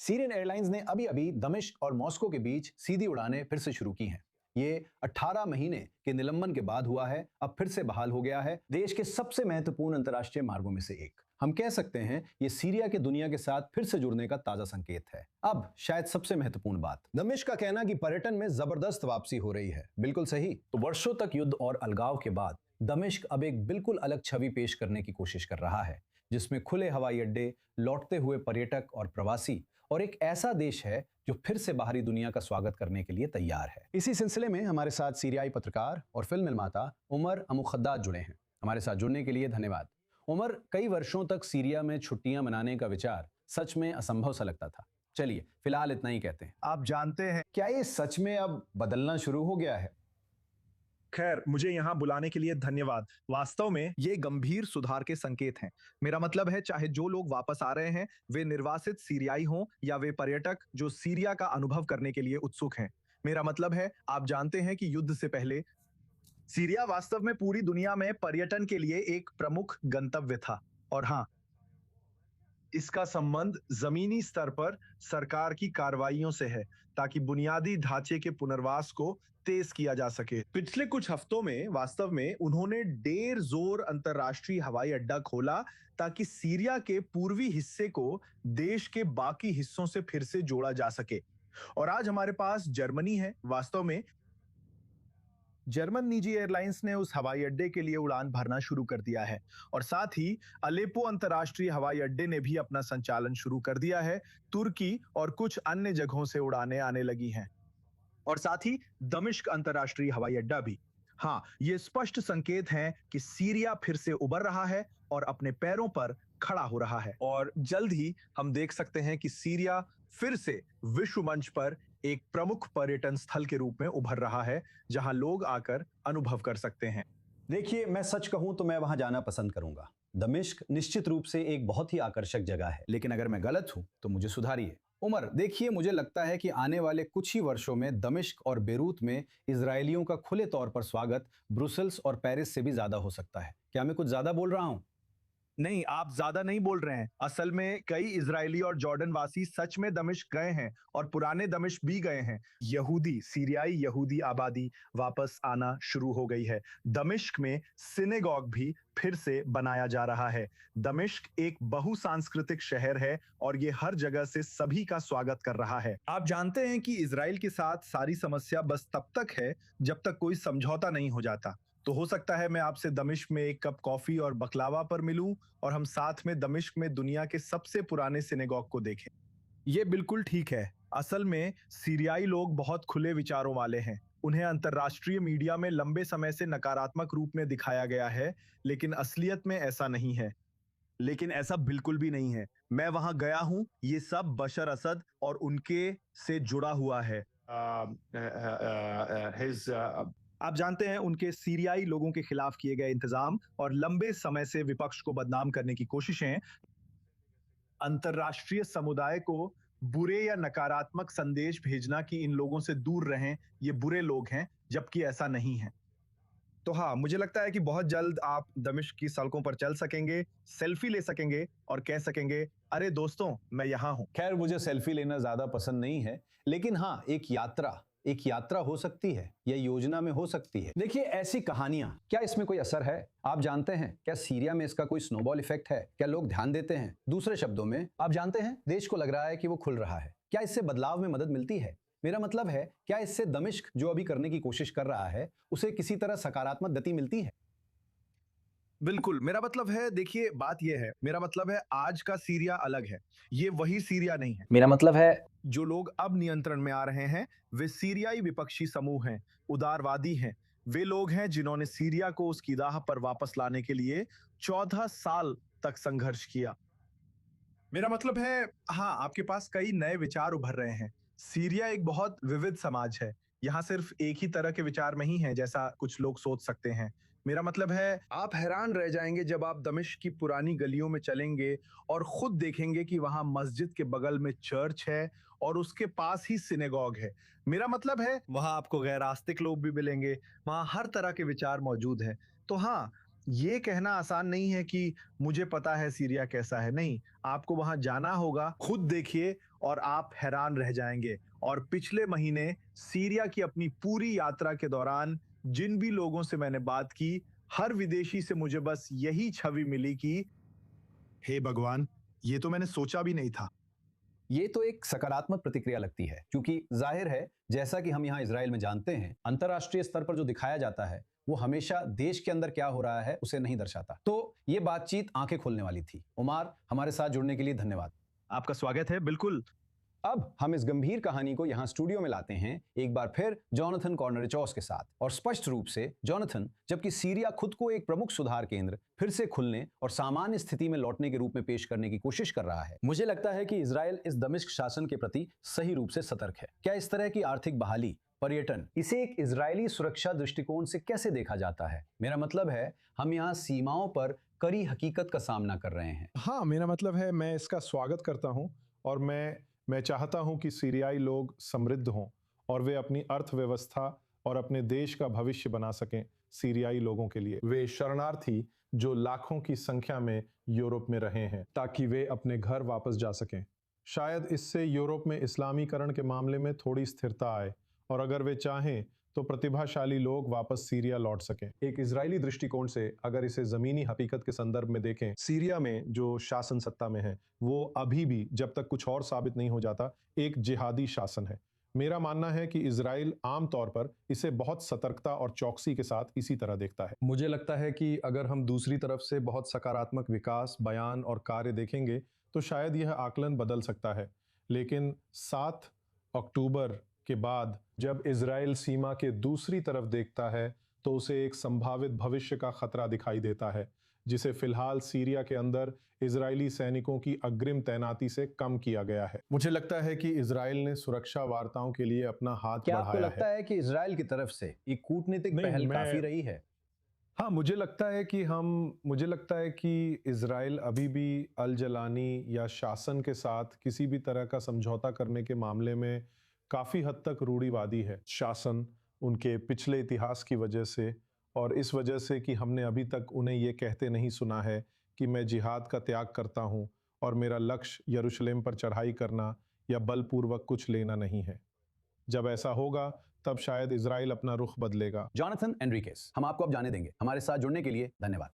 Syrian airlines ने अभी अभी दमिश्क और मॉस्को के बीच सीधी उड़ानें फिर से शुरू की हैं। ये 18 महीने के निलंबन के बाद हुआ है, अब फिर से बहाल हो गया है, देश के सबसे महत्वपूर्ण अंतर्राष्ट्रीय मार्गों में से एक। हम कह सकते हैं ये सीरिया के दुनिया के साथ फिर से जुड़ने का ताजा संकेत है। अब शायद सबसे महत्वपूर्ण बात, दमिश्क का कहना कि पर्यटन में जबरदस्त वापसी हो रही है। बिल्कुल सही। तो वर्षों तक युद्ध और अलगाव के बाद दमिश्क अब एक बिल्कुल अलग छवि पेश करने की कोशिश कर रहा है, जिसमें खुले हवाई अड्डे, लौटते हुए पर्यटक और प्रवासी, और एक ऐसा देश है जो फिर से बाहरी दुनिया का स्वागत करने के लिए तैयार है। इसी सिलसिले में हमारे साथ सीरियाई पत्रकार और फिल्म निर्माता उमर अमुखद्दाद जुड़े हैं। हमारे साथ जुड़ने के लिए धन्यवाद। उमर, कई वर्षों तक सीरिया में छुट्टियां मनाने का विचार सच में असंभव सा लगता था। चलिए फिलहाल इतना ही कहते हैं। आप जानते हैं, क्या ये सच में अब बदलना शुरू हो गया है? खैर, मुझे यहाँ बुलाने के लिए धन्यवाद। वास्तव में ये गंभीर सुधार के संकेत हैं। मेरा मतलब है, चाहे जो लोग वापस आ रहे हैं वे निर्वासित सीरियाई हों या वे पर्यटक जो सीरिया का अनुभव करने के लिए उत्सुक हैं। मेरा मतलब है, आप जानते हैं कि युद्ध से पहले सीरिया वास्तव में पूरी दुनिया में पर्यटन के लिए एक प्रमुख गंतव्य था। और हाँ, इसका संबंध जमीनी स्तर पर सरकार की कार्रवाइयों से है, ताकि बुनियादी ढांचे के पुनर्वास को तेज किया जा सके। पिछले कुछ हफ्तों में वास्तव में उन्होंने डेर जोर अंतर्राष्ट्रीय हवाई अड्डा खोला, ताकि सीरिया के पूर्वी हिस्से को देश के बाकी हिस्सों से फिर से जोड़ा जा सके। और आज हमारे पास जर्मनी है। वास्तव में जर्मन निजी एयरलाइंस ने उस हवाई अड्डे के लिए उड़ान भरना शुरू कर दिया है, और साथ ही अलेप्पो अंतर्राष्ट्रीय हवाई अड्डे ने भी अपना संचालन शुरू कर दिया है। तुर्की और कुछ अन्य जगहों से उड़ानें आने लगी हैं, और साथ ही दमिश्क अंतर्राष्ट्रीय हवाई अड्डा भी। हाँ, ये स्पष्ट संकेत हैं कि सीरिया फिर से उबर रहा है और अपने पैरों पर खड़ा हो रहा है। और जल्द ही हम देख सकते हैं कि सीरिया फिर से विश्व मंच पर एक प्रमुख पर्यटन स्थल के रूप में उभर रहा है, जहां लोग आकर अनुभव कर सकते हैं। देखिए, मैं सच कहूं तो मैं वहां जाना पसंद करूंगा। दमिश्क निश्चित रूप से एक बहुत ही आकर्षक जगह है, लेकिन अगर मैं गलत हूं तो मुझे सुधारिए। उमर, देखिए, मुझे लगता है कि आने वाले कुछ ही वर्षों में दमिश्क और बेरूत में इजरायलियों का खुले तौर पर स्वागत ब्रुसेल्स और पेरिस से भी ज्यादा हो सकता है। क्या मैं कुछ ज्यादा बोल रहा हूं? नहीं, आप ज्यादा नहीं बोल रहे हैं। असल में कई इजरायली और जॉर्डन वासी सच में दमिश्क गए हैं, और पुराने दमिश्क भी गए हैं। सीरियाई यहूदी आबादी वापस आना शुरू हो गई है। दमिश्क में सिनेगॉग भी फिर से बनाया जा रहा है। दमिश्क एक बहुसांस्कृतिक शहर है, और ये हर जगह से सभी का स्वागत कर रहा है। आप जानते हैं कि इजराइल के साथ सारी समस्या बस तब तक है जब तक कोई समझौता नहीं हो जाता। तो हो सकता है मैं आपसे दमिश्क में एक कप कॉफी और बकलावा पर मिलूं, और हम साथ में दमिश्क में दुनिया के सबसे पुराने सिनेगॉग को देखें। ये बिल्कुल ठीक है। असल में सीरियाई लोग बहुत खुले विचारों वाले हैं। उन्हें अंतर्राष्ट्रीय मीडिया में लंबे समय से नकारात्मक रूप में दिखाया गया है, लेकिन असलियत में ऐसा नहीं है। लेकिन ऐसा बिल्कुल भी नहीं है। मैं वहां गया हूं, ये सब बशर असद और उनके से जुड़ा हुआ है। आप जानते हैं, उनके सीरियाई लोगों के खिलाफ किए गए इंतजाम और लंबे समय से विपक्ष को बदनाम करने की कोशिशें अंतर्राष्ट्रीय समुदाय को बुरे या नकारात्मक संदेश भेजना कि इन लोगों से दूर रहें, ये बुरे लोग हैं, जबकि ऐसा नहीं है। तो हाँ, मुझे लगता है कि बहुत जल्द आप दमिश्क की सड़कों पर चल सकेंगे, सेल्फी ले सकेंगे और कह सकेंगे, अरे दोस्तों, मैं यहाँ हूँ। खैर, मुझे सेल्फी लेना ज्यादा पसंद नहीं है, लेकिन हाँ, एक यात्रा हो सकती है या योजना में हो सकती है। देखिए, ऐसी कहानियां, क्या इसमें कोई असर है? आप जानते हैं, क्या सीरिया में इसका कोई स्नोबॉल इफेक्ट है? क्या लोग ध्यान देते हैं? दूसरे शब्दों में, आप जानते हैं, देश को लग रहा है कि वो खुल रहा है। क्या इससे बदलाव में मदद मिलती है? मेरा मतलब है, क्या इससे दमिश्क जो अभी करने की कोशिश कर रहा है, उसे किसी तरह सकारात्मक गति मिलती है? बिल्कुल, मेरा मतलब है, देखिए बात ये है, मेरा मतलब है आज का सीरिया अलग है। ये वही सीरिया नहीं है। मेरा मतलब है, जो लोग अब नियंत्रण में आ रहे हैं, वे सीरियाई विपक्षी समूह हैं, उदारवादी हैं। वे लोग हैं जिन्होंने सीरिया को उसकी राह पर वापस लाने के लिए 14 साल तक संघर्ष किया। मेरा मतलब है, हाँ, आपके पास कई नए विचार उभर रहे हैं। सीरिया एक बहुत विविध समाज है। यहाँ सिर्फ एक ही तरह के विचार नहीं है, जैसा कुछ लोग सोच सकते हैं। मेरा मतलब है, आप हैरान रह जाएंगे जब आप दमिश्क की पुरानी गलियों में चलेंगे और खुद देखेंगे कि वहां मस्जिद के बगल में चर्च है और उसके पास ही सिनेगॉग है। मेरा मतलब है, वहां आपको गैर आस्तिक लोग भी मिलेंगे। वहां हर तरह के विचार मौजूद हैं। तो हाँ, ये कहना आसान नहीं है कि मुझे पता है सीरिया कैसा है। नहीं, आपको वहां जाना होगा, खुद देखिए और आप हैरान रह जाएंगे। और पिछले महीने सीरिया की अपनी पूरी यात्रा के दौरान जिन भी लोगों से मैंने बात की, हर विदेशी से मुझे बस यही छवि मिली कि हे भगवान, ये तो मैंने सोचा भी नहीं था। ये तो एक सकारात्मक प्रतिक्रिया लगती है, क्योंकि जाहिर है, जैसा कि हम यहाँ इजराइल में जानते हैं, अंतर्राष्ट्रीय स्तर पर जो दिखाया जाता है वो हमेशा देश के अंदर क्या हो रहा है उसे नहीं दर्शाता। तो ये बातचीत आंखें खोलने वाली थी। उमार, हमारे साथ जुड़ने के लिए धन्यवाद। आपका स्वागत है। बिल्कुल। अब हम इस गंभीर कहानी को यहाँ स्टूडियो में लाते हैं, एक बार फिर जोनाथन कॉर्नरिचॉस के साथ। और स्पष्ट रूप से जोनाथन, जबकि सीरिया खुद को एक प्रमुख सुधार केंद्र फिर से खुलने और सामान्य स्थिति में लौटने के रूप में पेश करने की कोशिश कर रहा है, मुझे लगता है कि इजराइल इस दमिश्क शासन के प्रति सही रूप से सतर्क है। क्या इस तरह की आर्थिक बहाली, पर्यटन, इसे एक इजरायली सुरक्षा दृष्टिकोण से कैसे देखा जाता है? मेरा मतलब है, हम यहाँ सीमाओं पर कड़ी हकीकत का सामना कर रहे हैं। हाँ, मेरा मतलब है मैं इसका स्वागत करता हूँ और मैं चाहता हूँ कि सीरियाई लोग समृद्ध हों और वे अपनी अर्थव्यवस्था और अपने देश का भविष्य बना सकें। सीरियाई लोगों के लिए वे शरणार्थी जो लाखों की संख्या में यूरोप में रहे हैं, ताकि वे अपने घर वापस जा सकें। शायद इससे यूरोप में इस्लामीकरण के मामले में थोड़ी स्थिरता आए और अगर वे चाहें तो प्रतिभाशाली लोग वापस सीरिया लौट सकें। एक इजरायली दृष्टिकोण से अगर इसे जमीनी हकीकत के संदर्भ में देखें, सीरिया में जो शासन सत्ता में है वो अभी भी, जब तक कुछ और साबित नहीं हो जाता, एक जिहादी शासन है। मेरा मानना है कि इजराइल आमतौर पर इसे बहुत सतर्कता और चौकसी के साथ इसी तरह देखता है। मुझे लगता है कि अगर हम दूसरी तरफ से बहुत सकारात्मक विकास, बयान और कार्य देखेंगे तो शायद यह आकलन बदल सकता है। लेकिन 7 अक्टूबर के बाद जब इजराइल सीमा के दूसरी तरफ देखता है तो उसे एक संभावित भविष्य का खतरा दिखाई देता है, जिसे फिलहाल सीरिया के अंदर इजरायली सैनिकों की अग्रिम तैनाती से कम किया गया है। मुझे लगता है कि इजराइल ने सुरक्षा वार्ताओं के लिए अपना हाथ क्या आपको बढ़ाया लगता है कि इजराइल की तरफ से एक कूटनीतिक नहीं, पहल मैं- काफी रही है? हाँ, मुझे लगता है कि इजराइल अभी भी अल जलानी या शासन के साथ किसी भी तरह का समझौता करने के मामले में काफी हद तक रूढ़िवादी है। शासन उनके पिछले इतिहास की वजह से और इस वजह से कि हमने अभी तक उन्हें ये कहते नहीं सुना है कि मैं जिहाद का त्याग करता हूँ और मेरा लक्ष्य यरूशलेम पर चढ़ाई करना या बलपूर्वक कुछ लेना नहीं है। जब ऐसा होगा तब शायद इजराइल अपना रुख बदलेगा। जोनाथन एनरिकेस, हम आपको अब जाने देंगे। हमारे साथ जुड़ने के लिए धन्यवाद।